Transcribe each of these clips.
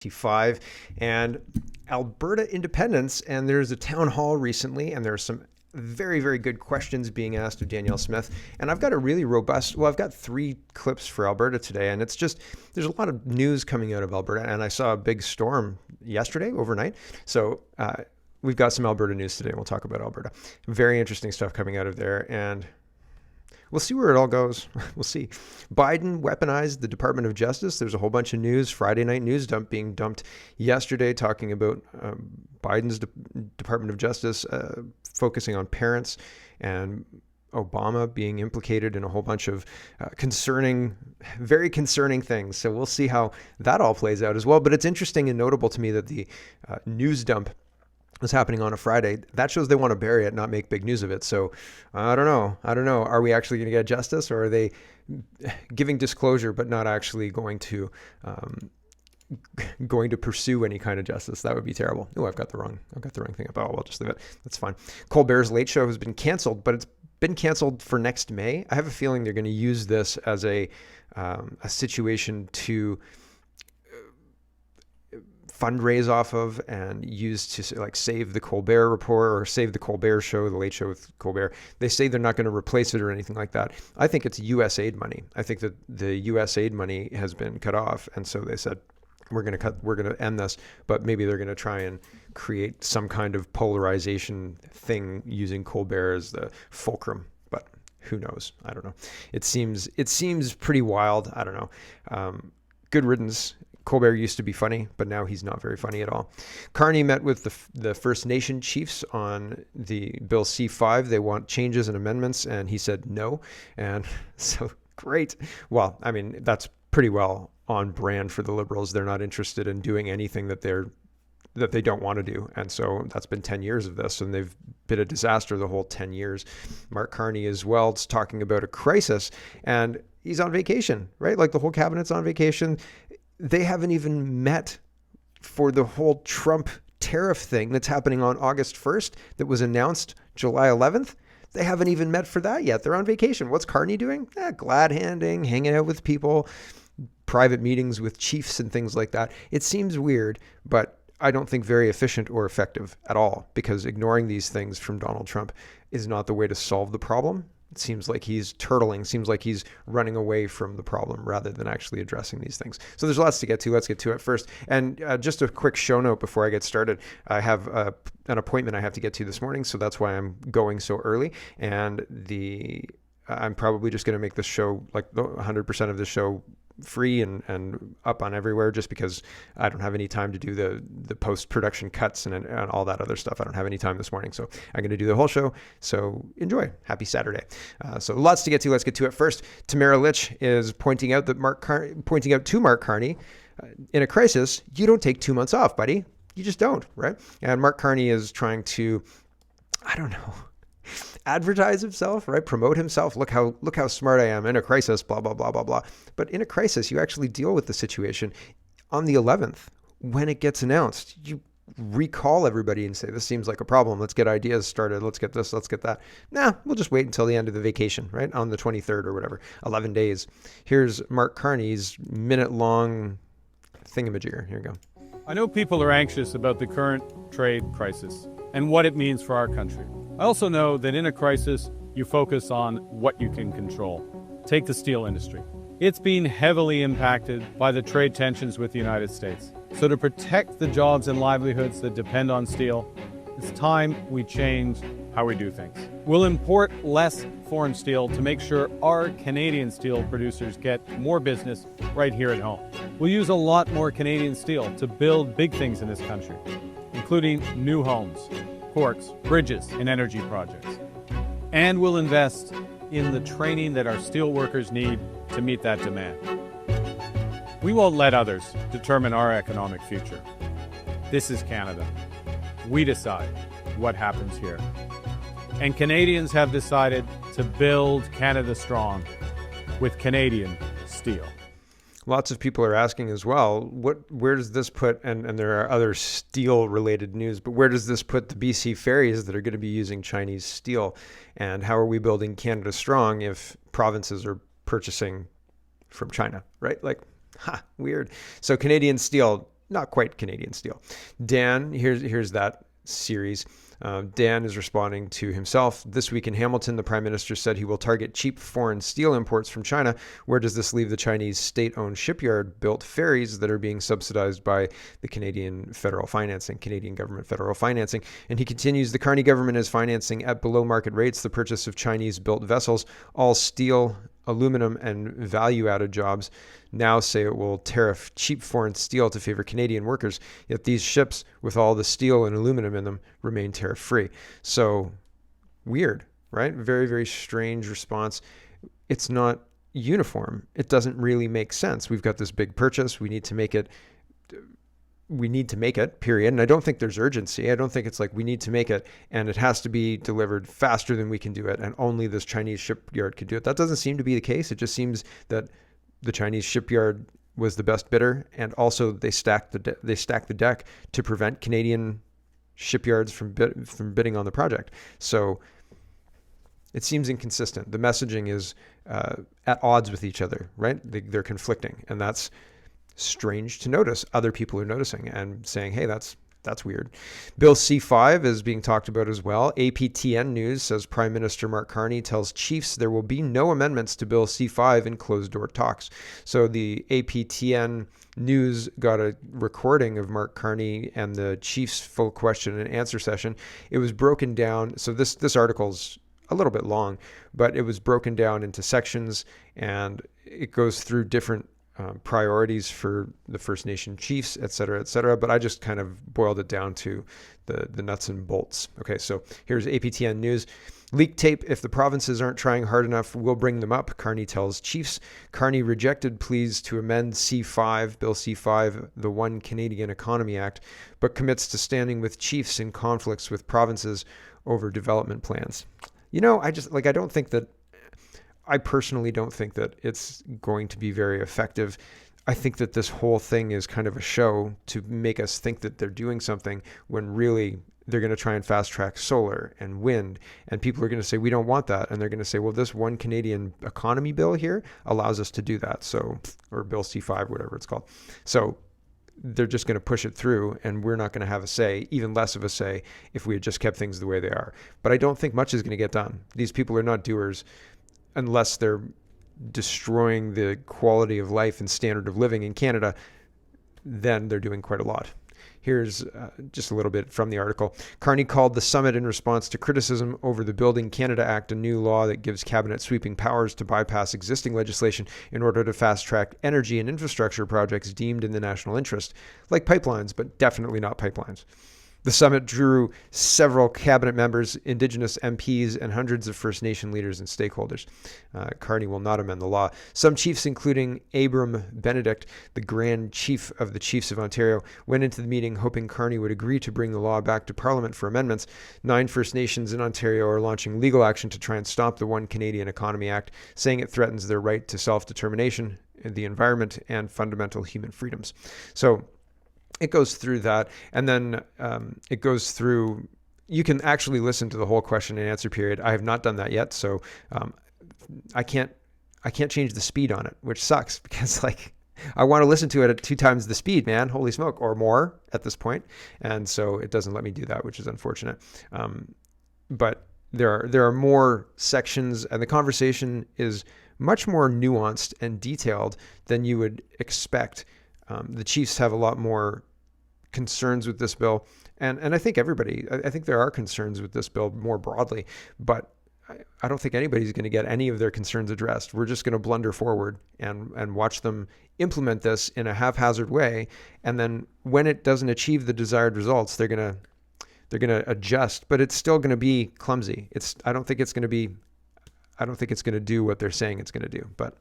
5 and Alberta independence. And there's a town hall recently, and there's some very, very good questions being asked of Danielle Smith. And I've got a really robust, I've got 3 clips for Alberta today. And it's just, there's a lot of news coming out of Alberta. And I saw a big storm yesterday, overnight. So we've got some Alberta news today. And we'll talk about Alberta. Very interesting stuff coming out of there. And we'll see where it all goes. We'll see. Biden weaponized the Department of Justice. There's a whole bunch of news, Friday night news dump being dumped yesterday, talking about Biden's Department of Justice focusing on parents, and Obama being implicated in a whole bunch of very concerning things. So we'll see how that all plays out as well. But it's interesting and notable to me that the news dump was happening on a Friday. That shows they want to bury it, not make big news of it. So I don't know. Are we actually going to get justice, or are they giving disclosure but not actually going to pursue any kind of justice? That would be terrible. Oh, I've got the wrong thing up. Oh, I'll just leave it. That's fine. Colbert's Late Show has been canceled, but it's been canceled for next May. I have a feeling they're going to use this as a situation to fundraise off of and use to like save the Colbert Report or save the Colbert Show, the Late Show with Colbert. They say they're not going to replace it or anything like that. I think it's U.S. aid money. I think that the U.S. aid money has been cut off, and so they said we're going to end this, but maybe they're going to try and create some kind of polarization thing using Colbert as the fulcrum. But who knows? I don't know. It seems pretty wild. I don't know. Good riddance. Colbert used to be funny, but now he's not very funny at all. Carney met with the First Nation chiefs on the Bill C-5. They want changes and amendments, and he said no. And so great. Well, I mean, that's pretty well on brand for the Liberals. They're not interested in doing anything that they don't want to do. And so that's been 10 years of this, and they've been a disaster the whole 10 years. Mark Carney as well is talking about a crisis, and he's on vacation, right? Like the whole cabinet's on vacation. They haven't even met for the whole Trump tariff thing that's happening on August 1st that was announced July 11th. They haven't even met for that yet. They're on vacation. What's Carney doing? Glad handing, hanging out with people, private meetings with chiefs and things like that. It seems weird, but I don't think very efficient or effective at all, because ignoring these things from Donald Trump is not the way to solve the problem. It seems like he's turtling, seems like he's running away from the problem rather than actually addressing these things. So there's lots to get to. Let's get to it first. And just a quick show note before I get started. I have an appointment I have to get to this morning, so that's why I'm going so early. And I'm probably just going to make this show, like 100% of the show, free and up on everywhere, just because I don't have any time to do the post-production cuts and all that other stuff. I don't have any time this morning, so I'm going to do the whole show. So enjoy. Happy Saturday. So lots to get to. Let's get to it first. Tamara Litch is pointing out to Mark Carney, in a crisis, you don't take 2 months off, buddy. You just don't, right? And Mark Carney is trying to, I don't know, advertise himself, right? Promote himself. Look how smart I am in a crisis, blah, blah, blah, blah, blah. But in a crisis, you actually deal with the situation on the 11th. When it gets announced, you recall everybody and say, this seems like a problem. Let's get ideas started. Let's get this, let's get that. Nah, we'll just wait until the end of the vacation, right? On the 23rd or whatever, 11 days. Here's Mark Carney's minute-long thingamajigger. Here we go. I know people are anxious about the current trade crisis and what it means for our country. I also know that in a crisis, you focus on what you can control. Take the steel industry. It's been heavily impacted by the trade tensions with the United States. So to protect the jobs and livelihoods that depend on steel, it's time we change how we do things. We'll import less foreign steel to make sure our Canadian steel producers get more business right here at home. We'll use a lot more Canadian steel to build big things in this country, including new homes, ports, bridges, and energy projects. And we'll invest in the training that our steel workers need to meet that demand. We won't let others determine our economic future. This is Canada. We decide what happens here. And Canadians have decided to build Canada strong with Canadian steel. Lots of people are asking as well, where does this put, and there are other steel-related news, but where does this put the BC ferries that are going to be using Chinese steel? And how are we building Canada strong if provinces are purchasing from China, right? Like, weird. So Canadian steel, not quite Canadian steel. Dan, here's that series. Dan is responding to himself. This week in Hamilton, the Prime Minister said he will target cheap foreign steel imports from China. Where does this leave the Chinese state-owned shipyard-built ferries that are being subsidized by the Canadian government federal financing? And he continues, the Carney government is financing at below market rates the purchase of Chinese-built vessels, all steel, aluminum, and value-added jobs. Now say it will tariff cheap foreign steel to favor Canadian workers, yet these ships with all the steel and aluminum in them remain tariff-free. So weird, right? Very, very strange response. It's not uniform. It doesn't really make sense. We've got this big purchase. We need to make it, period. And I don't think there's urgency. I don't think it's like we need to make it and it has to be delivered faster than we can do it and only this Chinese shipyard could do it. That doesn't seem to be the case. It just seems that the Chinese shipyard was the best bidder, and also they stacked the deck to prevent Canadian shipyards from bidding on the project. So it seems inconsistent. The messaging is at odds with each other, right? They're conflicting, and that's strange to notice. Other people are noticing and saying, hey, that's weird. Bill C-5 is being talked about as well. APTN News says Prime Minister Mark Carney tells chiefs there will be no amendments to Bill C-5 in closed-door talks. So the APTN News got a recording of Mark Carney and the chiefs' full question and answer session. It was broken down. So this article's a little bit long, but it was broken down into sections, and it goes through different priorities for the First Nation chiefs, et cetera, but I just kind of boiled it down to the nuts and bolts. Okay, so here's APTN News. Leak tape, if the provinces aren't trying hard enough, we'll bring them up, Carney tells chiefs. Carney rejected pleas to amend C-5, Bill C-5, the One Canadian Economy Act, but commits to standing with chiefs in conflicts with provinces over development plans. I personally don't think that it's going to be very effective. I think that this whole thing is kind of a show to make us think that they're doing something when really they're going to try and fast track solar and wind. And people are going to say, we don't want that. And they're going to say, well, this One Canadian Economy bill here allows us to do that. So, or Bill C-5, whatever it's called. So they're just going to push it through, and we're not going to have a say, even less of a say, if we had just kept things the way they are. But I don't think much is going to get done. These people are not doers. Unless they're destroying the quality of life and standard of living in Canada, then they're doing quite a lot. Here's just a little bit from the article. Carney called the summit in response to criticism over the Building Canada Act, a new law that gives cabinet sweeping powers to bypass existing legislation in order to fast-track energy and infrastructure projects deemed in the national interest, like pipelines, but definitely not pipelines. The summit drew several cabinet members, Indigenous MPs, and hundreds of First Nation leaders and stakeholders. Carney will not amend the law. Some chiefs, including Abram Benedict, the Grand Chief of the Chiefs of Ontario, went into the meeting hoping Carney would agree to bring the law back to Parliament for amendments. 9 First Nations in Ontario are launching legal action to try and stop the One Canadian Economy Act, saying it threatens their right to self-determination, the environment, and fundamental human freedoms. So it goes through that, and then it goes through, you can actually listen to the whole question and answer period. I have not done that yet, so I can't change the speed on it, which sucks because I want to listen to it at 2 times the speed, man, holy smoke, or more at this point. And so it doesn't let me do that, which is unfortunate. But there are more sections, and the conversation is much more nuanced and detailed than you would expect. The chiefs have a lot more concerns with this bill, and I think there are concerns with this bill more broadly, but I don't think anybody's going to get any of their concerns addressed. We're just going to blunder forward and watch them implement this in a haphazard way, and then when it doesn't achieve the desired results, they're going to adjust, but it's still going to be clumsy. I don't think it's going to do what they're saying it's going to do, but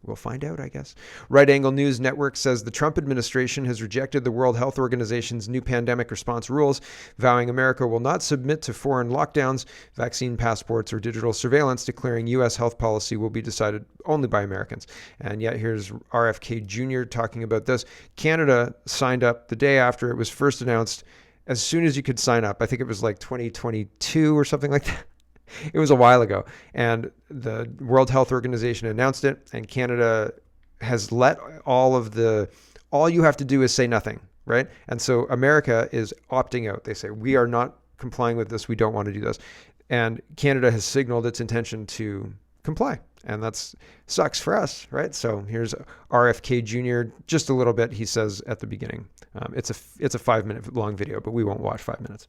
we'll find out, I guess. Right Angle News Network says the Trump administration has rejected the World Health Organization's new pandemic response rules, vowing America will not submit to foreign lockdowns, vaccine passports, or digital surveillance, declaring U.S. health policy will be decided only by Americans. And yet here's RFK Jr. talking about this. Canada signed up the day after it was first announced, as soon as you could sign up. I think it was like 2022 or something like that. It was a while ago, and the World Health Organization announced it, and Canada has let all you have to do is say nothing. right? And so America is opting out. They say, we are not complying with this. We don't want to do this. And Canada has signaled its intention to comply. And that's sucks for us, right? So here's RFK Jr. Just a little bit. He says at the beginning, it's a 5-minute long video, but we won't watch 5 minutes.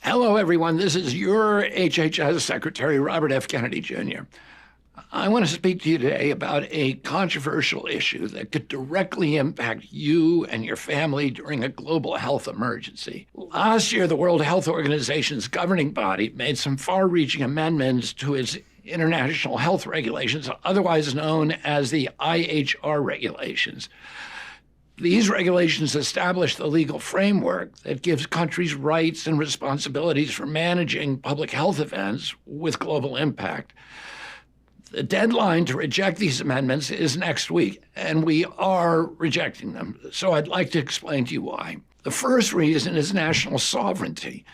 Hello, everyone. This is your HHS Secretary, Robert F. Kennedy Jr. I want to speak to you today about a controversial issue that could directly impact you and your family during a global health emergency. Last year, the World Health Organization's governing body made some far-reaching amendments to its international health regulations, otherwise known as the IHR regulations. These regulations establish the legal framework that gives countries rights and responsibilities for managing public health events with global impact. The deadline to reject these amendments is next week, and we are rejecting them. So I'd like to explain to you why. The first reason is national sovereignty.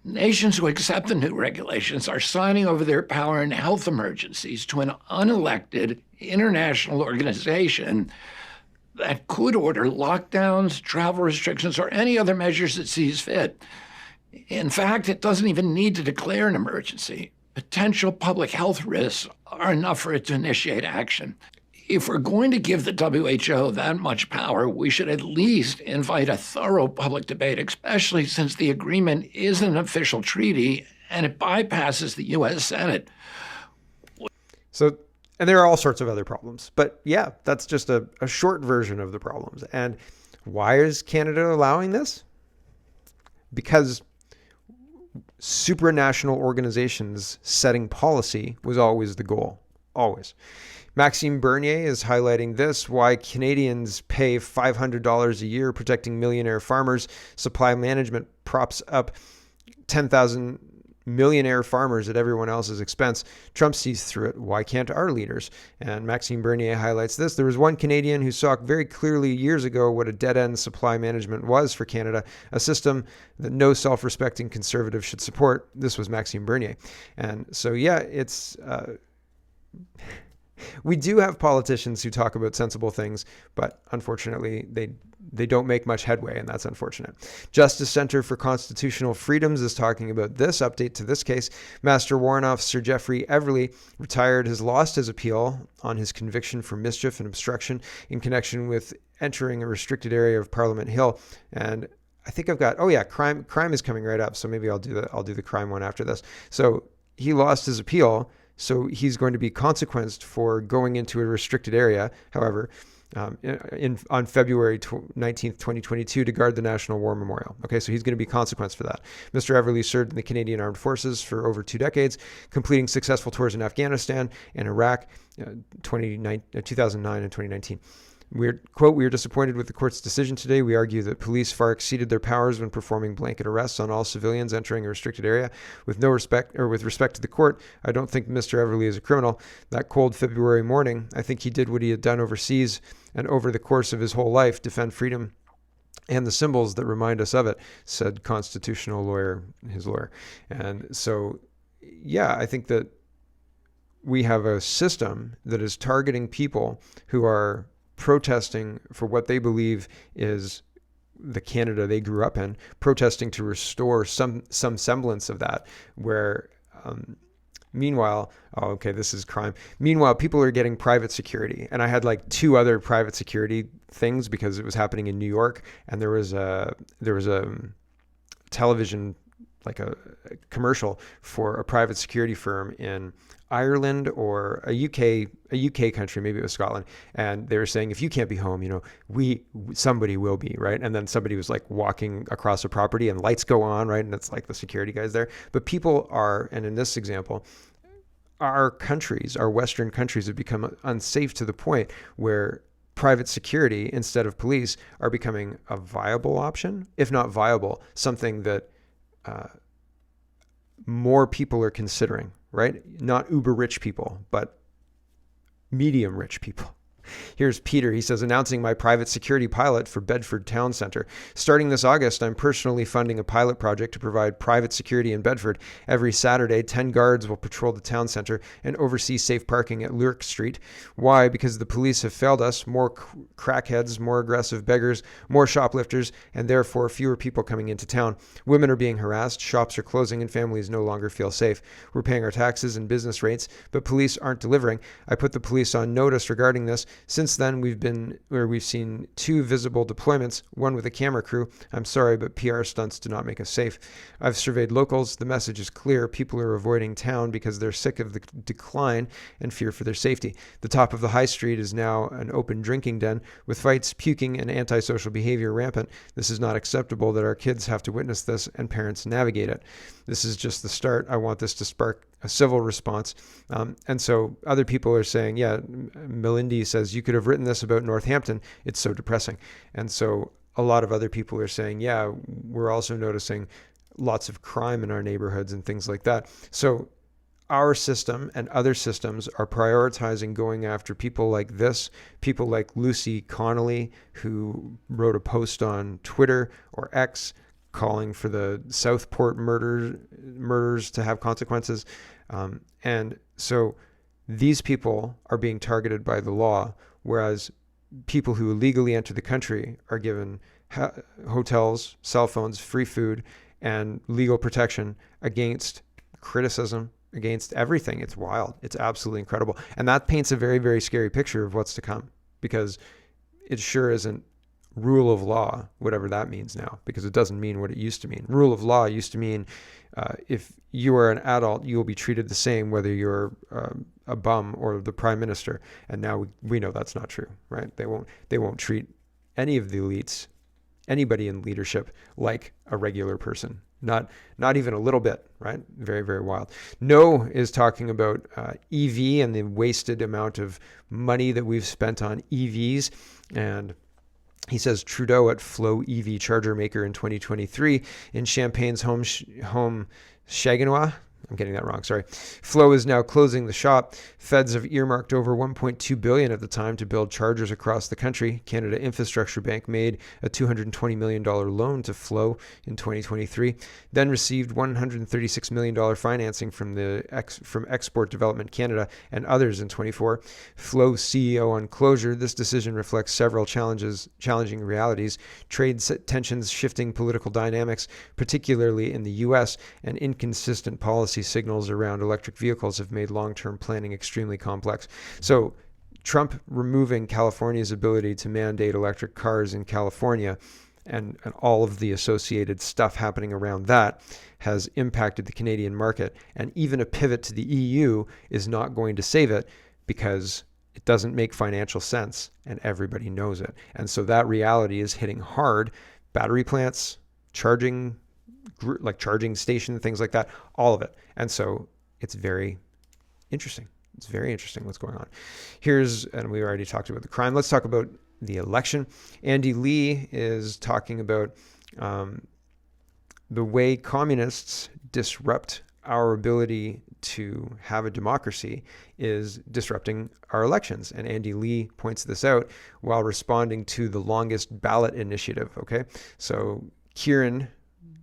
Nations who accept the new regulations are signing over their power in health emergencies to an unelected international organization that could order lockdowns, travel restrictions, or any other measures it sees fit. In fact, it doesn't even need to declare an emergency. Potential public health risks are enough for it to initiate action. If we're going to give the WHO that much power, we should at least invite a thorough public debate, especially since the agreement is an official treaty and it bypasses the U.S. Senate. So, and there are all sorts of other problems. But yeah, that's just a short version of the problems. And why is Canada allowing this? Because supranational organizations setting policy was always the goal. Always. Maxime Bernier is highlighting this, why Canadians pay $500 a year protecting millionaire farmers. Supply management props up 10,000 millionaire farmers at everyone else's expense. Trump sees through it. Why can't our leaders? And Maxime Bernier highlights this. There was one Canadian who saw very clearly years ago what a dead-end supply management was for Canada, a system that no self-respecting conservative should support. This was Maxime Bernier. And so, yeah, it's... we do have politicians who talk about sensible things, but unfortunately, they don't make much headway, and that's unfortunate. Justice Center for Constitutional Freedoms is talking about this update to this case. Master Warrant Officer Jeffrey Everly, retired, has lost his appeal on his conviction for mischief and obstruction in connection with entering a restricted area of Parliament Hill. And I think I've got, crime is coming right up, so maybe I'll do the crime one after this. So he lost his appeal. So he's going to be consequenced for going into a restricted area, however, on February 19th, 2022, to guard the National War Memorial. Okay, so he's going to be consequenced for that. Mr. Everly served in the Canadian Armed Forces for over 2 decades, completing successful tours in Afghanistan and Iraq, 2009 and 2019. We are disappointed with the court's decision today. We argue that police far exceeded their powers when performing blanket arrests on all civilians entering a restricted area with respect to the court. I don't think Mr. Everly is a criminal. That cold February morning, I think he did what he had done overseas and over the course of his whole life, defend freedom and the symbols that remind us of it, said constitutional lawyer, his lawyer. And so, yeah, I think that we have a system that is targeting people who are protesting for what they believe is the Canada they grew up in, protesting to restore some semblance of that, where meanwhile, this is crime. Meanwhile, people are getting private security. And I had like 2 other private security things because it was happening in New York, and there was a television, like a commercial for a private security firm in Ireland or a UK country, maybe it was Scotland, and they were saying, if you can't be home, somebody will be, right? And then somebody was like walking across a property and lights go on, right? And it's like the security guys there. But people are, and in this example, our Western countries have become unsafe to the point where private security instead of police are becoming a viable option, if not viable, something that more people are considering, right? Not uber rich people, but medium rich people. Here's Peter. He says, announcing my private security pilot for Bedford Town Centre. Starting this August, I'm personally funding a pilot project to provide private security in Bedford. Every Saturday, 10 guards will patrol the town centre and oversee safe parking at Lurk Street. Why? Because the police have failed us. More crackheads, more aggressive beggars, more shoplifters, and therefore fewer people coming into town. Women are being harassed, shops are closing, and families no longer feel safe. We're paying our taxes and business rates, but police aren't delivering. I put the police on notice regarding this. Since then, we've seen 2 visible deployments, one with a camera crew. I'm sorry, but PR stunts do not make us safe. I've surveyed locals. The message is clear. People are avoiding town because they're sick of the decline and fear for their safety. The top of the high street is now an open drinking den with fights, puking, and antisocial behavior rampant. This is not acceptable that our kids have to witness this and parents navigate it. This is just the start. I want this to spark a civil response. And so other people are saying, yeah, Melindy says, you could have written this about Northampton. It's so depressing. And so a lot of other people are saying, yeah, we're also noticing lots of crime in our neighborhoods and things like that. So our system and other systems are prioritizing going after people like this, people like Lucy Connolly, who wrote a post on Twitter or X calling for the Southport murders to have consequences. And so these people are being targeted by the law, whereas people who illegally enter the country are given hotels, cell phones, free food, and legal protection against criticism, against everything. It's wild. It's absolutely incredible. And that paints a very, very scary picture of what's to come, because it sure isn't rule of law, whatever that means now, because it doesn't mean what it used to mean. Rule of law used to mean if you are an adult, you will be treated the same whether you're a bum or the prime minister. And now we know that's not true, right? They won't treat any of the elites, anybody in leadership, like a regular person. Not even a little bit, right? Very, very wild. No is talking about EV and the wasted amount of money that we've spent on EVs. And he says Trudeau at Flow EV charger maker in 2023 in Champagne's home Chaganois. I'm getting that wrong, sorry. Flow is now closing the shop. Feds have earmarked over $1.2 billion at the time to build chargers across the country. Canada Infrastructure Bank made a $220 million loan to Flow in 2023, then received $136 million financing from Export Development Canada and others in 24. Flow CEO on closure, this decision reflects several challenging realities, trade tensions, shifting political dynamics, particularly in the U.S., and inconsistent policy signals around electric vehicles have made long-term planning extremely complex. So Trump removing California's ability to mandate electric cars in California and all of the associated stuff happening around that has impacted the Canadian market. And even a pivot to the EU is not going to save it, because it doesn't make financial sense and everybody knows it. And so that reality is hitting hard. Battery plants, charging station, things like that, all of it. And so it's very interesting. It's very interesting what's going on. And we already talked about the crime. Let's talk about the election. Andy Lee is talking about the way communists disrupt our ability to have a democracy is disrupting our elections. And Andy Lee points this out while responding to the longest ballot initiative. Okay. So Kieran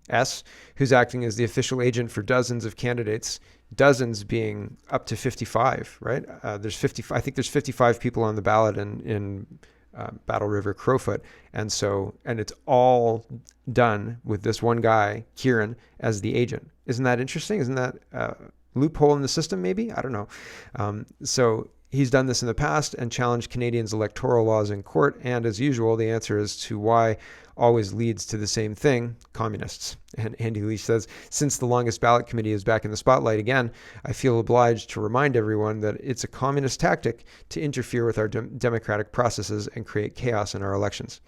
S., who's acting as the official agent for dozens of candidates, dozens being up to 55, right? I think there's 55 people on the ballot in Battle River Crowfoot. And it's all done with this one guy, Kieran, as the agent. Isn't that interesting? Isn't that a loophole in the system, maybe? I don't know. So he's done this in the past and challenged Canadians' electoral laws in court. And as usual, the answer as to why always leads to the same thing: communists. And Andy Lee says, since the longest ballot committee is back in the spotlight again, I feel obliged to remind everyone that it's a communist tactic to interfere with our democratic processes and create chaos in our elections.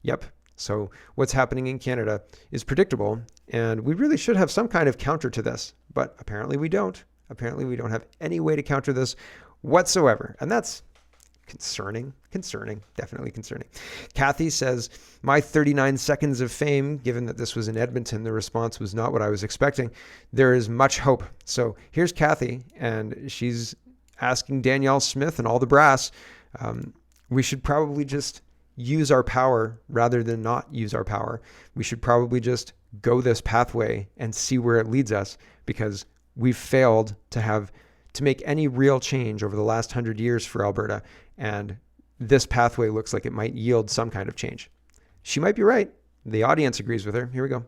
Yep. So what's happening in Canada is predictable, and we really should have some kind of counter to this, but apparently we don't. Apparently we don't have any way to counter this whatsoever. And that's concerning, definitely concerning. Kathy says, my 39 seconds of fame, given that this was in Edmonton, the response was not what I was expecting. There is much hope. So here's Kathy, and she's asking Danielle Smith and all the brass, we should probably just use our power rather than not use our power. We should probably just go this pathway and see where it leads us, because we've failed to make any real change over the last 100 years for Alberta. And this pathway looks like it might yield some kind of change. She might be right. The audience agrees with her. Here we go.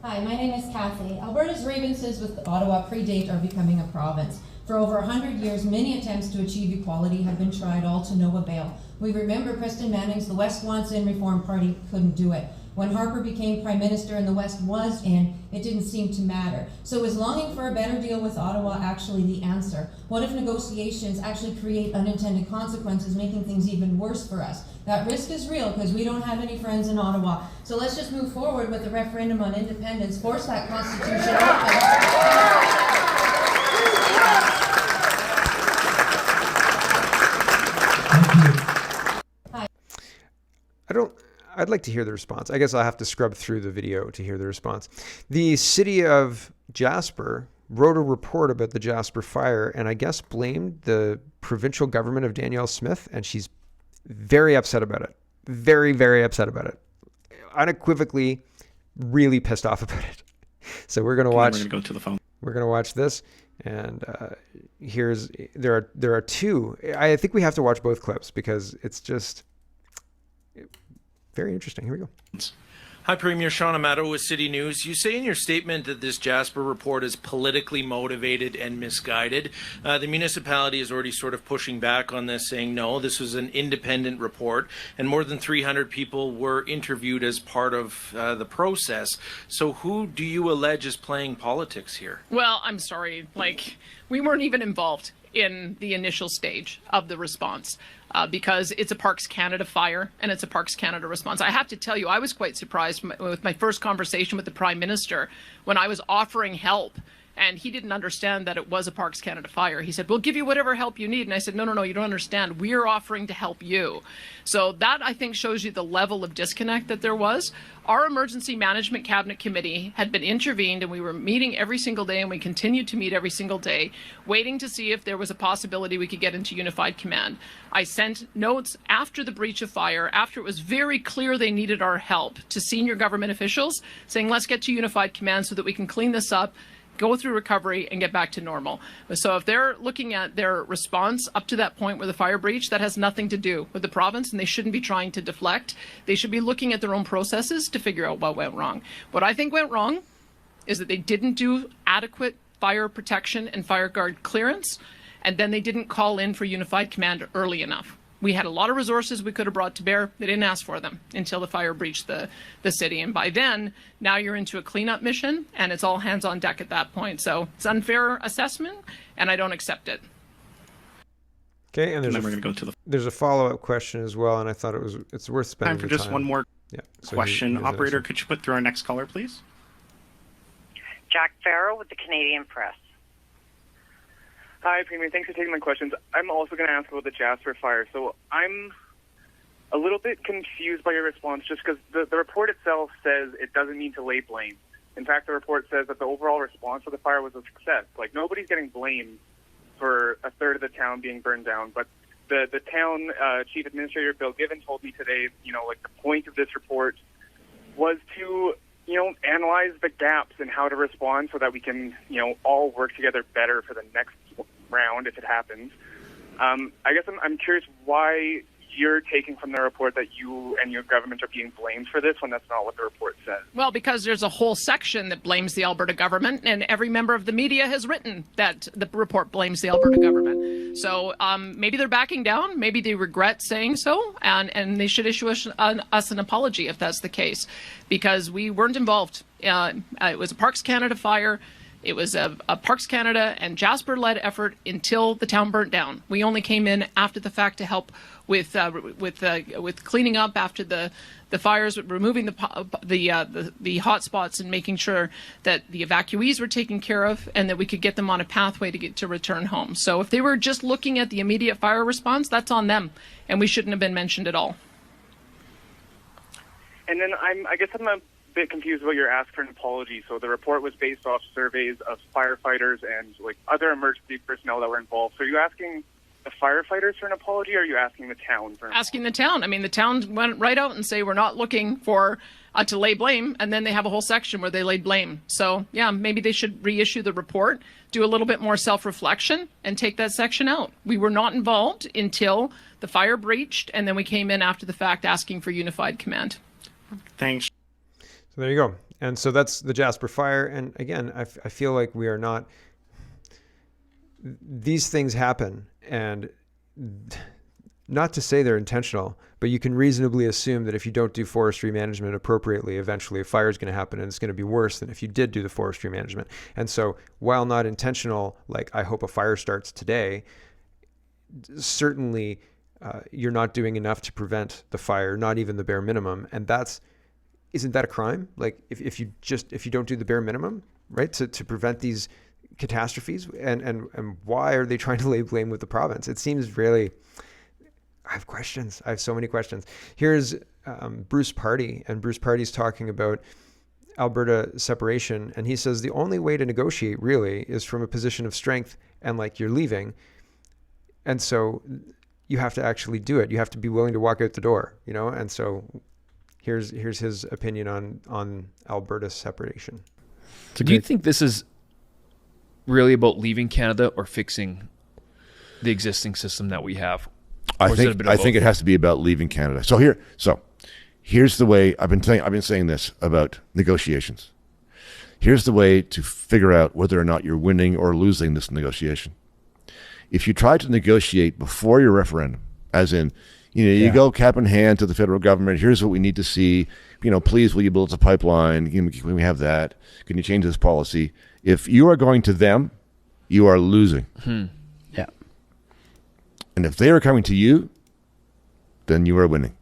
Hi, my name is Kathy. Alberta's grievances with Ottawa predate our becoming a province. For over 100 years, many attempts to achieve equality have been tried, all to no avail. We remember Preston Manning's The West Wants In Reform Party couldn't do it. When Harper became Prime Minister and the West was in, it didn't seem to matter. So is longing for a better deal with Ottawa actually the answer? What if negotiations actually create unintended consequences, making things even worse for us? That risk is real because we don't have any friends in Ottawa. So let's just move forward with the referendum on independence, force that constitution open. I'd like to hear the response. I guess I'll have to scrub through the video to hear the response. The city of Jasper wrote a report about the Jasper fire and I guess blamed the provincial government of Danielle Smith, and she's very upset about it. Very, very upset about it. Unequivocally, really pissed off about it. So we're going to watch. We're going to go to the phone. We're going to watch this, and there are two. I think we have to watch both clips because it's just very interesting. Here we go. Hi, Premier Sean Amato with City News. You say in your statement that this Jasper report is politically motivated and misguided. The municipality is already sort of pushing back on this, saying no, this was an independent report, and more than 300 people were interviewed as part of the process. So who do you allege is playing politics here? Well, I'm sorry, we weren't even involved in the initial stage of the response. Because it's a Parks Canada fire and it's a Parks Canada response. I have to tell you, I was quite surprised with my first conversation with the Prime Minister when I was offering help, and he didn't understand that it was a Parks Canada fire. He said, we'll give you whatever help you need. And I said, no, you don't understand. We're offering to help you. So that, I think, shows you the level of disconnect that there was. Our Emergency Management Cabinet Committee had been intervened, and we were meeting every single day, and we continued to meet every single day, waiting to see if there was a possibility we could get into unified command. I sent notes after the breach of fire, after it was very clear they needed our help, to senior government officials, saying, let's get to unified command so that we can clean this up, go through recovery, and get back to normal. So if they're looking at their response up to that point where the fire breach, that has nothing to do with the province, and they shouldn't be trying to deflect. They should be looking at their own processes to figure out what went wrong. What I think went wrong is that they didn't do adequate fire protection and fire guard clearance, and then they didn't call in for unified command early enough. We had a lot of resources we could have brought to bear. They didn't ask for them until the fire breached the city. And by then, now you're into a cleanup mission, and it's all hands on deck at that point. So it's unfair assessment, and I don't accept it. Okay, and then we're going to go to there's a follow-up question as well, and I thought it's worth spending time for just one more question. Operator, could you put through our next caller, please? Jack Farrow with the Canadian Press. Hi, Premier. Thanks for taking my questions. I'm also going to ask about the Jasper fire. So I'm a little bit confused by your response just because the report itself says it doesn't need to lay blame. In fact, the report says that the overall response to the fire was a success. Like, nobody's getting blamed for a third of the town being burned down. But the town chief administrator, Bill Given, told me today, the point of this report was to, analyze the gaps in how to respond so that we can, all work together better for the next round if it happens. I guess I'm curious why you're taking from the report that you and your government are being blamed for this when that's not what the report says. Well, because there's a whole section that blames the Alberta government, and every member of the media has written that the report blames the Alberta government. So maybe they're backing down, maybe they regret saying so, and they should issue us an apology if that's the case, because we weren't involved. It was a Parks Canada fire. It was a Parks Canada and Jasper-led effort until the town burnt down. We only came in after the fact to help with cleaning up after the fires, removing the hot spots, and making sure that the evacuees were taken care of and that we could get them on a pathway to return home. So if they were just looking at the immediate fire response, that's on them, and we shouldn't have been mentioned at all. And then I guess I'm a bit confused about your ask for an apology. So the report was based off surveys of firefighters and other emergency personnel that were involved. So are you asking the firefighters for an apology, or are you asking the town for an Asking the town. I mean, the town went right out and say, we're not looking for to lay blame, and then they have a whole section where they laid blame. So, yeah, maybe they should reissue the report, do a little bit more self-reflection, and take that section out. We were not involved until the fire breached, and then we came in after the fact asking for unified command. Thanks. So there you go. And so that's the Jasper fire. And again, I feel like we are not... These things happen, and not to say they're intentional, but you can reasonably assume that if you don't do forestry management appropriately, eventually a fire is going to happen, and it's going to be worse than if you did do the forestry management. And so while not intentional, like I hope a fire starts today, certainly you're not doing enough to prevent the fire, not even the bare minimum. And isn't that a crime? Like if you don't do the bare minimum, right, to prevent these catastrophes, and why are they trying to lay blame with the province? It seems really... I have questions. I have so many questions. Here's Bruce Pardy, and Bruce Pardy's talking about Alberta separation, and he says the only way to negotiate really is from a position of strength, and like you're leaving, and so you have to actually do it. You have to be willing to walk out the door, you know. And so here's his opinion on Alberta separation. Do you think this is really about leaving Canada or fixing the existing system that we have? I think it has to be about leaving Canada. So here's the way I've been saying this about negotiations. Here's the way to figure out whether or not you're winning or losing this negotiation. If you try to negotiate before your referendum, as in, you go cap in hand to the federal government, here's what we need to see, please will you build us a pipeline? Can we have that? Can you change this policy? If you are going to them, you are losing. Yeah. And if they are coming to you, then you are winning.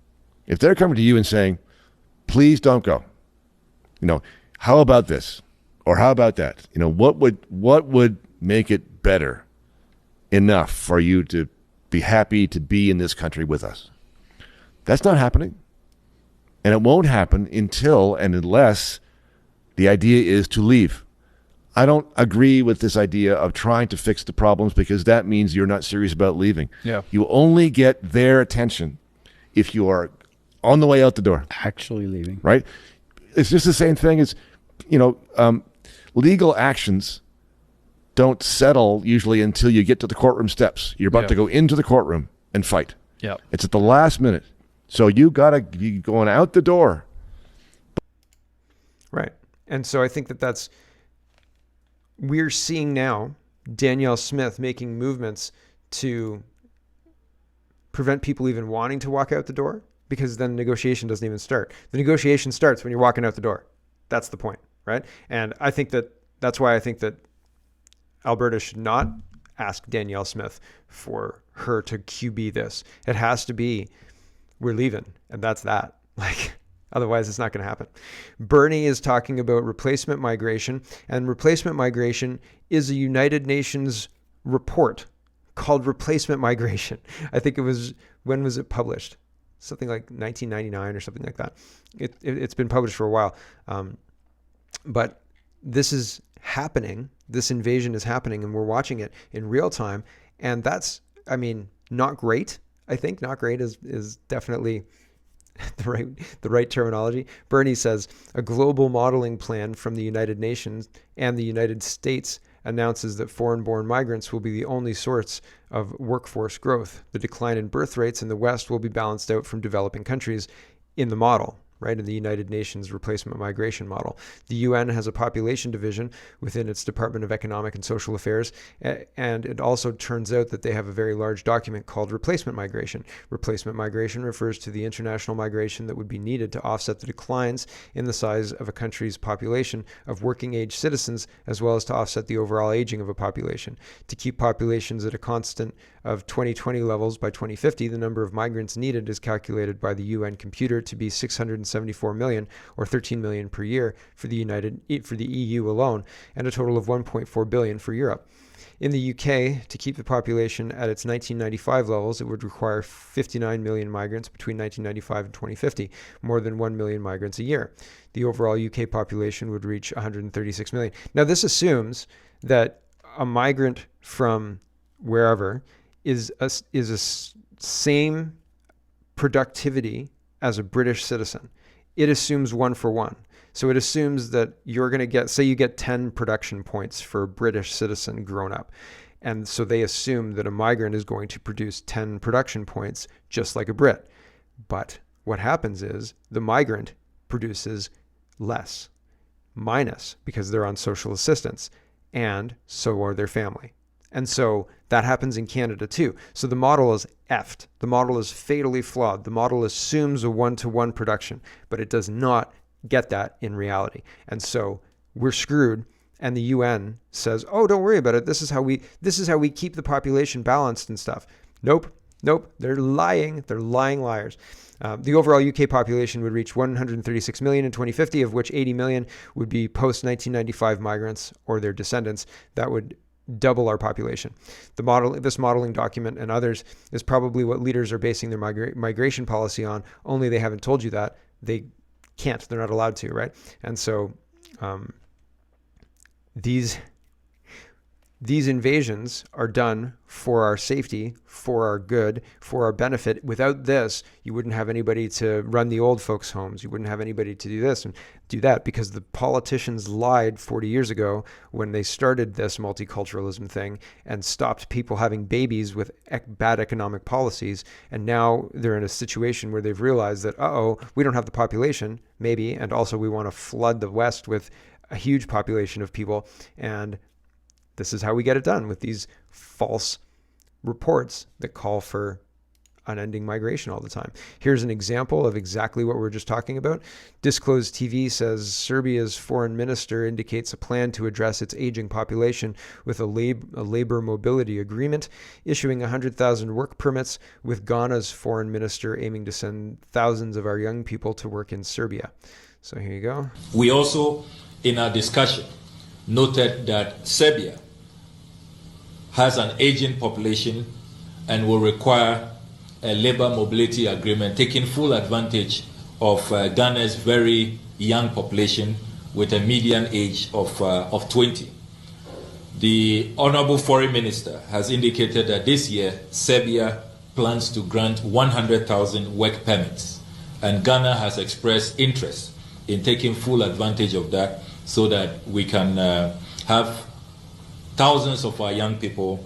If they're coming to you and saying, please don't go, how about this? Or how about that? What would make it better enough for you to be happy to be in this country with us? That's not happening. And it won't happen until and unless the idea is to leave. I don't agree with this idea of trying to fix the problems, because that means you're not serious about leaving. Yeah. You only get their attention if you are on the way out the door. Actually leaving. Right? It's just the same thing as, legal actions don't settle usually until you get to the courtroom steps. You're about to go into the courtroom and fight. Yeah. It's at the last minute. So you got to be going out the door. Right. And so I think we're seeing now Danielle Smith making movements to prevent people even wanting to walk out the door, because then negotiation doesn't even start. The negotiation starts when you're walking out the door. That's the point, right? And I think that's why I think that Alberta should not ask Danielle Smith for her to QB this. It has to be, we're leaving, and that's that. Otherwise, it's not going to happen. Bernie is talking about replacement migration, and replacement migration is a United Nations report called Replacement Migration. I think when was it published? Something like 1999 or something like that. It's been published for a while. But this is happening. This invasion is happening, and we're watching it in real time. And that's, not great. I think not great is definitely the right terminology. Bernie says a global modeling plan from the United Nations and the United States announces that foreign-born migrants will be the only source of workforce growth. The decline in birth rates in the West will be balanced out from developing countries in the model, right, in the United Nations replacement migration model. The UN has a population division within its Department of Economic and Social Affairs, and it also turns out that they have a very large document called replacement migration. Replacement migration refers to the international migration that would be needed to offset the declines in the size of a country's population of working-age citizens, as well as to offset the overall aging of a population. To keep populations at a constant of 2020 levels by 2050, the number of migrants needed is calculated by the UN computer to be 674 million, or 13 million per year for the EU alone, and a total of 1.4 billion for Europe. In the UK, to keep the population at its 1995 levels, it would require 59 million migrants between 1995 and 2050, more than 1 million migrants a year. The overall UK population would reach 136 million. Now, this assumes that a migrant from wherever is same productivity as a British citizen. It assumes 1 for 1. So it assumes that you're going to get, say you get 10 production points for a British citizen grown up. And so they assume that a migrant is going to produce 10 production points just like a Brit. But what happens is the migrant produces less, minus, because they're on social assistance, and so are their family. And so that happens in Canada too. So the model is effed. The model is fatally flawed. The model assumes a 1-to-1 production, but it does not get that in reality. And so we're screwed. And the UN says, "Oh, don't worry about it. This is how we keep the population balanced and stuff." Nope. They're lying. They're lying liars. The overall UK population would reach 136 million in 2050, of which 80 million would be post-1995 migrants or their descendants. That would double our population. This modeling document and others is probably what leaders are basing their migration policy on, only they haven't told you that. They can't. They're not allowed to, right? And so these invasions are done for our safety, for our good, for our benefit. Without this, you wouldn't have anybody to run the old folks' homes. You wouldn't have anybody to do this and do that, because the politicians lied 40 years ago when they started this multiculturalism thing and stopped people having babies with bad economic policies. And now they're in a situation where they've realized that, we don't have the population, maybe, and also we want to flood the West with a huge population of people. And this is how we get it done, with these false reports that call for unending migration all the time. Here's an example of exactly what we're just talking about. Disclosed TV says Serbia's foreign minister indicates a plan to address its aging population with a labor mobility agreement, issuing 100,000 work permits, with Ghana's foreign minister aiming to send thousands of our young people to work in Serbia. So here you go. We also, in our discussion, noted that Serbia has an aging population and will require a labor mobility agreement, taking full advantage of Ghana's very young population with a median age of 20. The Honorable Foreign Minister has indicated that this year Serbia plans to grant 100,000 work permits, and Ghana has expressed interest in taking full advantage of that, so that we can have thousands of our young people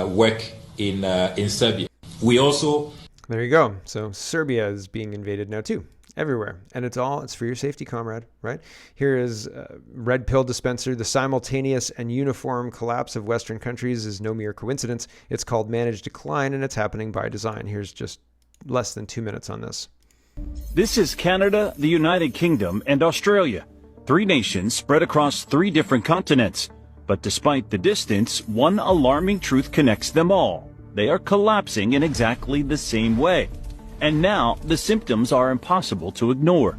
work in Serbia. We also... There you go. So Serbia is being invaded now too, everywhere. And it's for your safety, comrade, right? Here is Red Pill Dispenser. The simultaneous and uniform collapse of Western countries is no mere coincidence. It's called managed decline, and it's happening by design. Here's just less than 2 minutes on this. This is Canada, the United Kingdom, and Australia. 3 nations spread across 3 different continents. But despite the distance, one alarming truth connects them all. They are collapsing in exactly the same way. And now, the symptoms are impossible to ignore.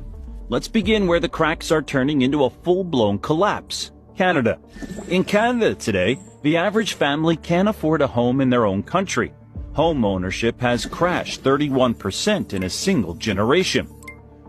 Let's begin where the cracks are turning into a full-blown collapse. Canada. In Canada today, the average family can't afford a home in their own country. Home ownership has crashed 31% in a single generation.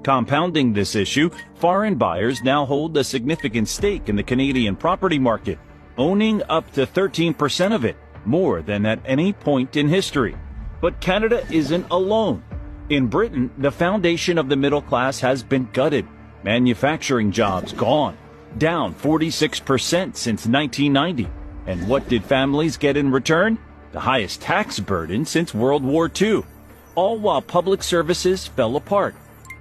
Compounding this issue, foreign buyers now hold a significant stake in the Canadian property market, owning up to 13% of it, more than at any point in history. But Canada isn't alone. In Britain, the foundation of the middle class has been gutted. Manufacturing jobs gone, down 46% since 1990. And what did families get in return? The highest tax burden since World War II. All while public services fell apart.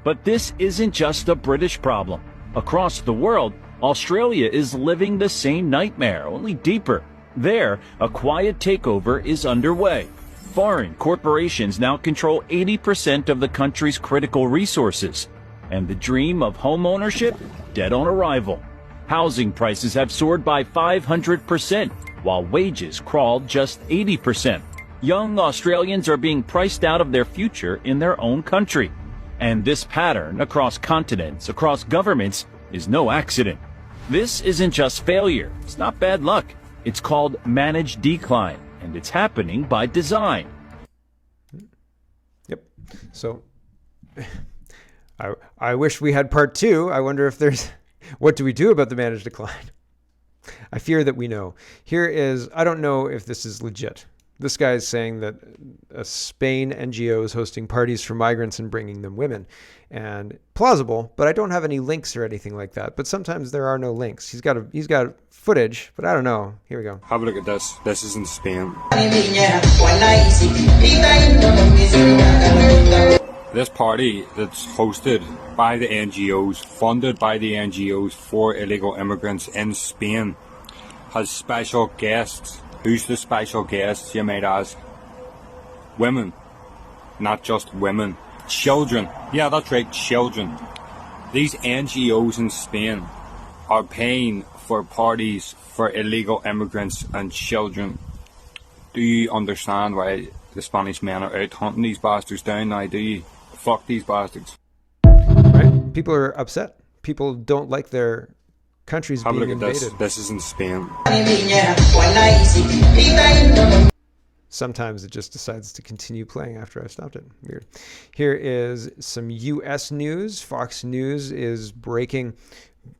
But this isn't just a British problem. Across the world, Australia is living the same nightmare, only deeper. There, a quiet takeover is underway. Foreign corporations now control 80% of the country's critical resources. And the dream of home ownership? Dead on arrival. Housing prices have soared by 500%, while wages crawled just 80%. Young Australians are being priced out of their future in their own country. And this pattern across continents, across governments, is no accident. This isn't just failure. It's not bad luck. It's called managed decline, and it's happening by design. Yep. So I wish we had part 2. I wonder if there's... What do we do about the managed decline? I fear that we know. Here is... I don't know if this is legit, This guy is saying that a Spain NGO is hosting parties for migrants and bringing them women. And plausible, but I don't have any links or anything like that. But sometimes there are no links. He's got footage, but I don't know. Here we go. Have a look at this. This is in Spain. This party that's hosted by the NGOs, funded by the NGOs for illegal immigrants in Spain, has special guests. Who's the special guests, you might ask? Women. Not just women. Children. Yeah, that's right, children. These NGOs in Spain are paying for parties for illegal immigrants and children. Do you understand why the Spanish men are out hunting these bastards down now, do you? Fuck these bastards. Right? People are upset. People don't like their countries being invaded. Have a look at this. This is in Spain. Sometimes it just decides to continue playing after I've stopped it. Weird. Here is some U.S. news. Fox News is breaking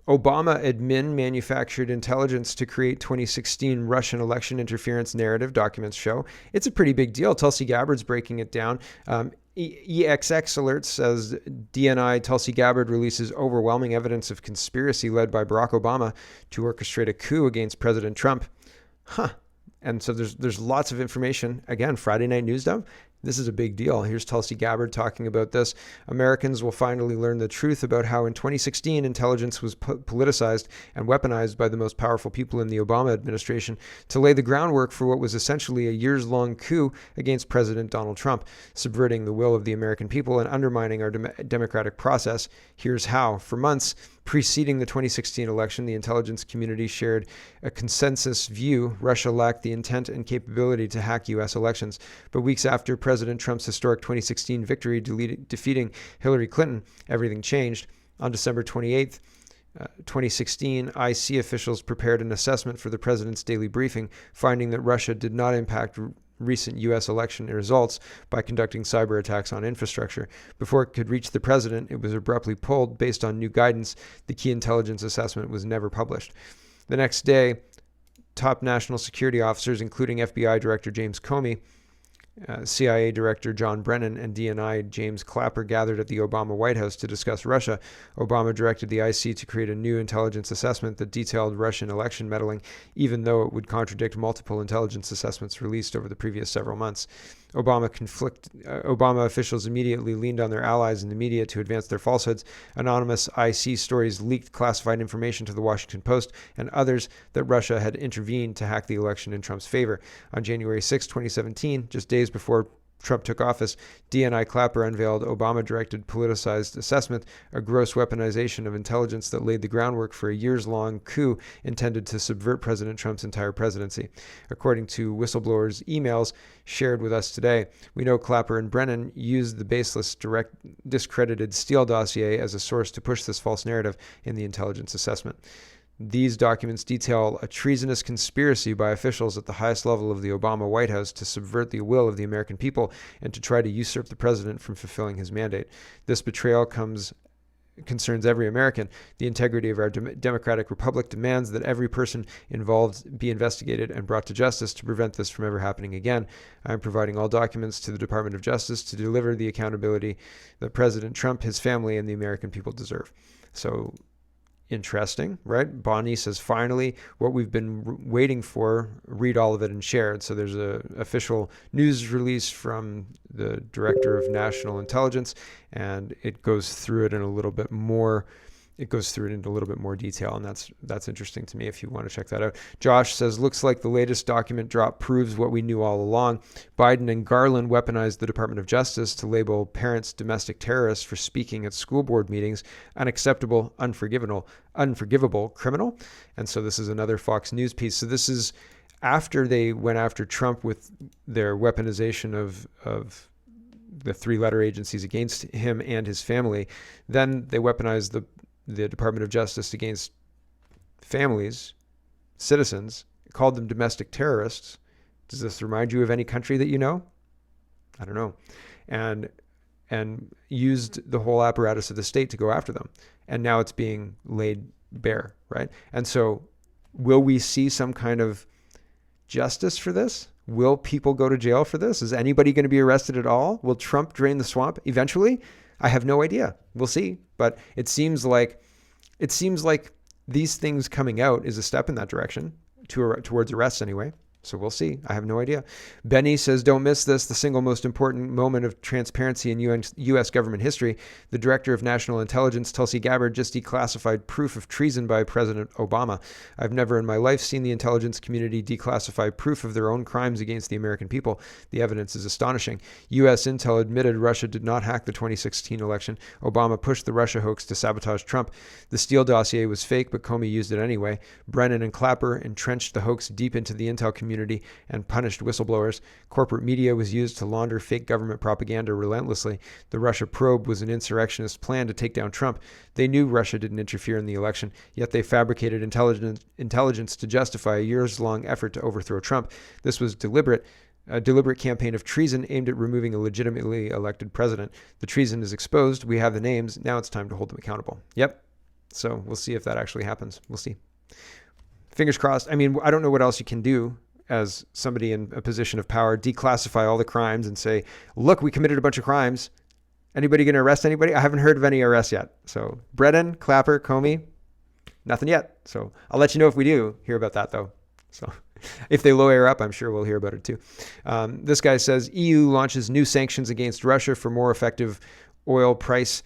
Obama admin manufactured intelligence to create 2016 Russian election interference narrative, documents show. It's a pretty big deal. Tulsi Gabbard's breaking it down. EXX alerts says DNI Tulsi Gabbard releases overwhelming evidence of conspiracy led by Barack Obama to orchestrate a coup against President Trump. And so there's lots of information. Again, Friday Night News Dump. This is a big deal. Here's Tulsi Gabbard talking about this. Americans will finally learn the truth about how in 2016 intelligence was politicized and weaponized by the most powerful people in the Obama administration to lay the groundwork for what was essentially a years-long coup against President Donald Trump, subverting the will of the American people and undermining our democratic process. Here's how. For months preceding the 2016 election, the intelligence community shared a consensus view Russia lacked the intent and capability to hack U.S. elections. But weeks after President Trump's historic 2016 victory defeating Hillary Clinton, everything changed. On December 28th, 2016, IC officials prepared an assessment for the president's daily briefing, finding that Russia did not impact recent U.S. election results by conducting cyber attacks on infrastructure. Before it could reach the president, it was abruptly pulled based on new guidance. The key intelligence assessment was never published. The next day, top national security officers, including FBI Director James Comey, CIA Director John Brennan, and DNI James Clapper gathered at the Obama White House to discuss Russia. Obama directed the IC to create a new intelligence assessment that detailed Russian election meddling, even though it would contradict multiple intelligence assessments released over the previous several months. Obama officials immediately leaned on their allies in the media to advance their falsehoods. Anonymous IC stories leaked classified information to the Washington Post and others that Russia had intervened to hack the election in Trump's favor. On January 6, 2017, just days before Trump took office, DNI Clapper unveiled Obama-directed politicized assessment, a gross weaponization of intelligence that laid the groundwork for a years-long coup intended to subvert President Trump's entire presidency. According to whistleblowers' emails shared with us today, we know Clapper and Brennan used the baseless, discredited Steele dossier as a source to push this false narrative in the intelligence assessment. These documents detail a treasonous conspiracy by officials at the highest level of the Obama White House to subvert the will of the American people and to try to usurp the president from fulfilling his mandate. This betrayal concerns every American. The integrity of our democratic republic demands that every person involved be investigated and brought to justice to prevent this from ever happening again. I am providing all documents to the Department of Justice to deliver the accountability that President Trump, his family, and the American people deserve. So, interesting, right? Bonnie says, finally, what we've been waiting for, read all of it and share it. So there's a official news release from the Director of National Intelligence, and it goes through it in a little bit more. It goes through it into a little bit more detail, and that's interesting to me if you want to check that out. Josh says, looks like the latest document drop proves what we knew all along. Biden and Garland weaponized the Department of Justice to label parents domestic terrorists for speaking at school board meetings, unacceptable, unforgivable, criminal. And so this is another Fox News piece. So this is after they went after Trump with their weaponization of the three-letter agencies against him and his family. Then they weaponized the Department of Justice against families, citizens, called them domestic terrorists. Does this remind you of any country that you know? I don't know. And used the whole apparatus of the state to go after them. And now it's being laid bare, right? And so will we see some kind of justice for this? Will people go to jail for this? Is anybody going to be arrested at all? Will Trump drain the swamp eventually? I have no idea. We'll see. But it seems like these things coming out is a step in that direction, towards arrests anyway. So we'll see. I have no idea. Benny says, don't miss this, the single most important moment of transparency in U.S. government history. The Director of National Intelligence, Tulsi Gabbard, just declassified proof of treason by President Obama. I've never in my life seen the intelligence community declassify proof of their own crimes against the American people. The evidence is astonishing. U.S. Intel admitted Russia did not hack the 2016 election. Obama pushed the Russia hoax to sabotage Trump. The Steele dossier was fake, but Comey used it anyway. Brennan and Clapper entrenched the hoax deep into the Intel community and punished whistleblowers. Corporate media was used to launder fake government propaganda relentlessly. The Russia probe was an insurrectionist plan to take down Trump. They knew Russia didn't interfere in the election, yet they fabricated intelligence to justify a years-long effort to overthrow Trump. This was a deliberate campaign of treason aimed at removing a legitimately elected president. The treason is exposed. We have the names. Now it's time to hold them accountable. Yep. So we'll see if that actually happens. We'll see. Fingers crossed. I mean, I don't know what else you can do as somebody in a position of power. Declassify all the crimes and say, look, we committed a bunch of crimes. Anybody going to arrest anybody? I haven't heard of any arrests yet. So Brennan, Clapper, Comey, nothing yet. So I'll let you know if we do hear about that, though. So if they lawyer up, I'm sure we'll hear about it too. This guy says, EU launches new sanctions against Russia for more effective oil price.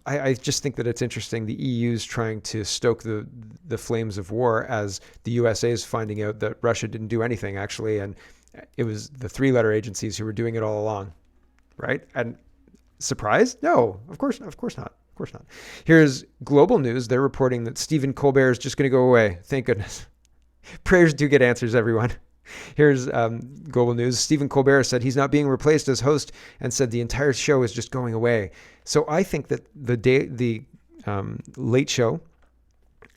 I just think that it's interesting. The EU is trying to stoke the flames of war as the USA is finding out that Russia didn't do anything, actually. And it was the three-letter agencies who were doing it all along, right? And surprised? No, of course not. Of course not. Here's global news. They're reporting that Stephen Colbert is just going to go away. Thank goodness. Prayers do get answers, everyone. Here's global news. Stephen Colbert said he's not being replaced as host and said the entire show is just going away. So I think that the Late Show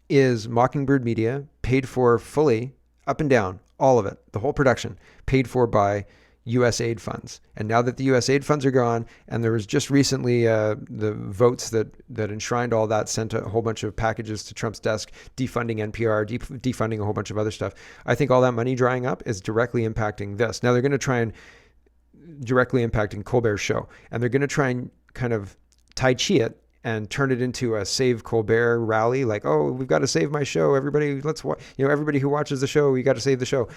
is Mockingbird Media, paid for fully, up and down, all of it, the whole production, paid for by U.S. aid funds. And now that the U.S. aid funds are gone, and there was just recently the votes that enshrined all that, sent a whole bunch of packages to Trump's desk, defunding NPR, defunding a whole bunch of other stuff. I think all that money drying up is directly impacting this. Now they're going to try and directly impacting Colbert's show, and they're going to try and kind of Tai Chi it and turn it into a Save Colbert rally, like, oh, we've got to save my show. Everybody, let's watch. Everybody who watches the show, we got to save the show.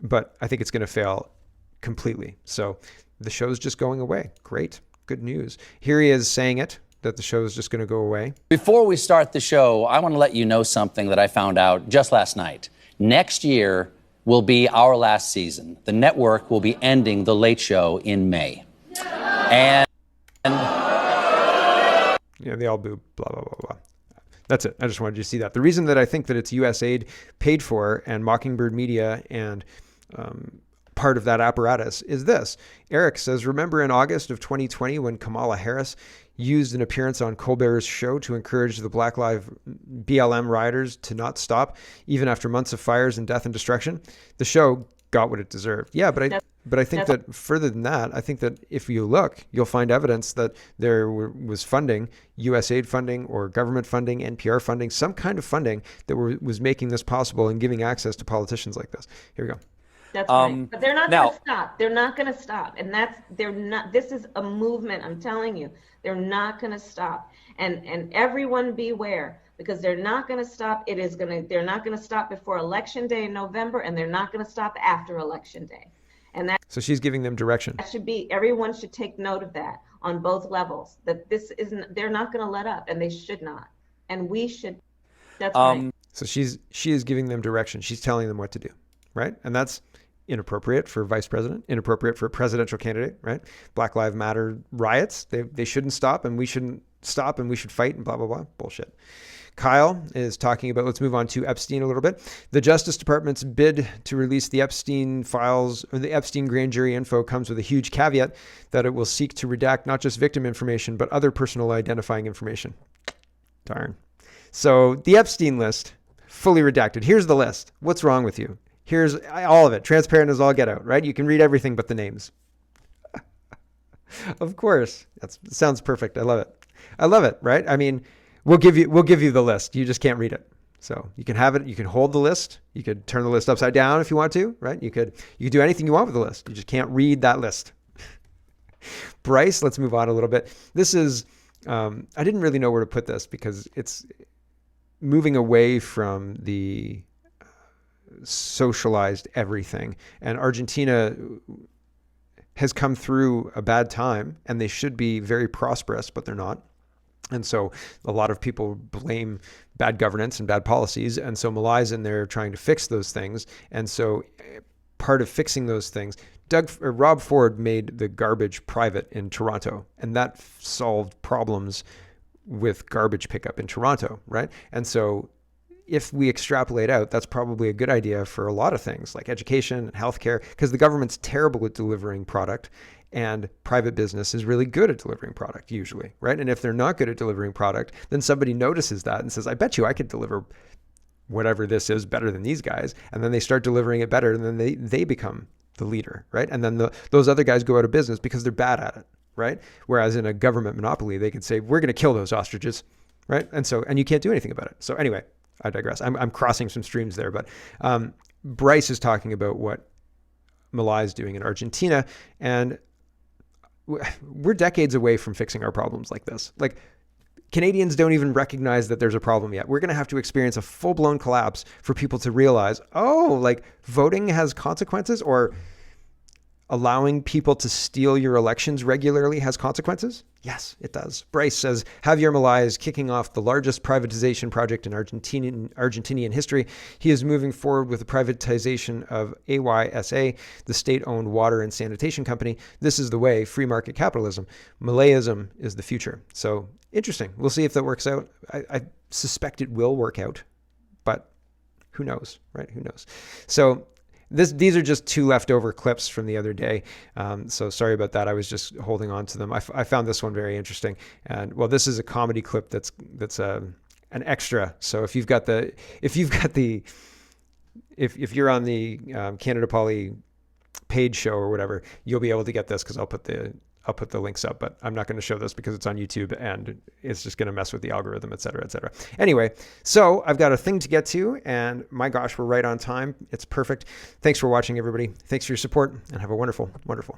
But I think it's going to fail completely. So the show's just going away. Great. Good news. Here he is saying it, that the show is just going to go away. Before we start the show, I want to let you know something that I found out just last night. Next year will be our last season. The network will be ending The Late Show in May. And they all boo, blah, blah, blah, blah. That's it. I just wanted you to see that. The reason that I think that it's U.S. aid paid for and Mockingbird Media and part of that apparatus is this. Eric says, remember in August of 2020 when Kamala Harris used an appearance on Colbert's show to encourage the Black Lives BLM rioters to not stop, even after months of fires and death and destruction? The show got what it deserved. Yeah, but I think that further than that, I think that if you look, you'll find evidence that there was funding, U.S. aid funding or government funding, NPR funding, some kind of funding that was making this possible and giving access to politicians like this. Here we go. That's right. But they're not going to stop. They're not going to stop. And this is a movement, I'm telling you. They're not going to stop. And everyone beware, because they're not going to stop. They're not going to stop before Election Day in November, and they're not going to stop after Election Day. And so she's giving them direction. Everyone should take note of that on both levels, that they're not going to let up, and they should not. And we should. That's right. So she is giving them direction. She's telling them what to do, right? And that's inappropriate for vice president, inappropriate for a presidential candidate, right? Black Lives Matter riots, they shouldn't stop, and we shouldn't stop, and we should fight, and blah, blah, blah. Bullshit. Kyle is talking about, let's move on to Epstein a little bit. The Justice Department's bid to release the Epstein files, or the Epstein grand jury info, comes with a huge caveat that it will seek to redact not just victim information, but other personal identifying information. Darn. So the Epstein list, fully redacted. Here's the list. What's wrong with you? Here's all of it. Transparent as all get out, right? You can read everything but the names. Of course. That sounds perfect. I love it. I love it, right? I mean, we'll give you the list. You just can't read it. So you can have it. You can hold the list. You could turn the list upside down if you want to, right? You could do anything you want with the list. You just can't read that list. Bryce, let's move on a little bit. This is, I didn't really know where to put this because it's moving away from the socialized everything. And Argentina has come through a bad time, and they should be very prosperous, but they're not. And so a lot of people blame bad governance and bad policies. And so Malai's in there trying to fix those things. And so part of fixing those things, Rob Ford made the garbage private in Toronto, and that solved problems with garbage pickup in Toronto, right? And so if we extrapolate out, that's probably a good idea for a lot of things like education and healthcare, because the government's terrible at delivering product and private business is really good at delivering product usually, right? And if they're not good at delivering product, then somebody notices that and says, I bet you I could deliver whatever this is better than these guys. And then they start delivering it better, and then they become the leader, right? And then those other guys go out of business because they're bad at it, right? Whereas in a government monopoly, they can say, we're going to kill those ostriches, right? And you can't do anything about it. So anyway, I digress. I'm crossing some streams there, but Bryce is talking about what Malai is doing in Argentina, and we're decades away from fixing our problems like this. Like, Canadians don't even recognize that there's a problem yet. We're going to have to experience a full-blown collapse for people to realize, oh, like voting has consequences, or allowing people to steal your elections regularly has consequences? Yes, it does. Bryce says, Javier Malai is kicking off the largest privatization project in Argentinian history. He is moving forward with the privatization of AYSA, the state-owned water and sanitation company. This is the way, free market capitalism. Malayism is the future. So interesting. We'll see if that works out. I suspect it will work out, but who knows, right? Who knows? So these are just two leftover clips from the other day. So sorry about that. I was just holding on to them. I found this one very interesting. And well, this is a comedy clip that's an extra. So if you're on the Canada Poly paid show or whatever, you'll be able to get this, because I'll put the links up, but I'm not going to show this because it's on YouTube and it's just going to mess with the algorithm, et cetera, et cetera. Anyway, so I've got a thing to get to, and my gosh, we're right on time. It's perfect. Thanks for watching, everybody. Thanks for your support, and have a wonderful, wonderful